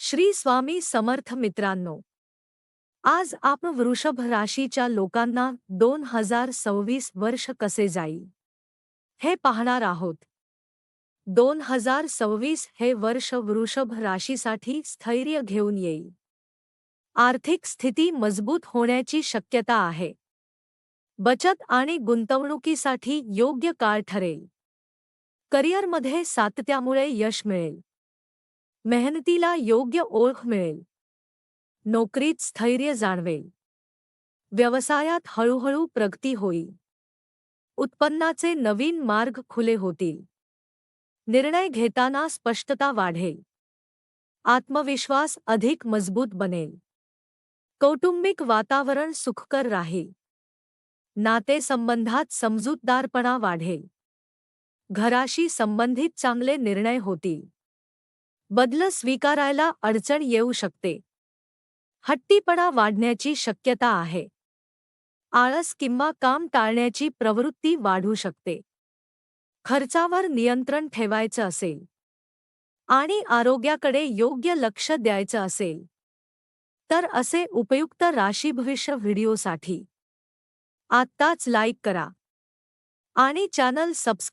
श्री स्वामी समर्थ मित्रांनो, आज आपण वृषभ राशीच्या लोकांना 2026 वर्ष कसे जाईल हे पाहणार आहोत. 2026 हे वर्ष वृषभ राशीसाठी स्थैर्य घेऊन येईल. आर्थिक स्थिती मजबूत होण्याची शक्यता आहे. बचत आणि गुंतवणुकीसाठी योग्य काळ ठरेल. करिअरमध्ये सातत्यामुळे यश मिळेल. मेहनतीला योग्य ओळख मिळेल. नोकरीत स्थैर्य जाणवेल. व्यवसायात हळूहळू प्रगती होईल. उत्पन्नाचे नवीन मार्ग खुले होतील. निर्णय घेताना स्पष्टता वाढेल. आत्मविश्वास अधिक मजबूत बनेल. कौटुंबिक वातावरण सुखकर राहील. नातेसंबंधात समजूतदारपणा वाढेल. घराशी संबंधित चांगले निर्णय होतील. बदल स्वीकारायला अडचण येऊ शकते. हट्टीपणा वाढण्याची शक्यता आहे. आळस किंवा काम टाळण्याची प्रवृत्ती वाढू शकते. खर्चावर नियंत्रण ठेवायचं असेल आणि आरोग्याकडे योग्य लक्ष द्यायचं असेल तर असे उपयुक्त राशी भविष्य व्हिडिओसाठी आत्ताच लाईक करा आणि चॅनल सबस्क्राईब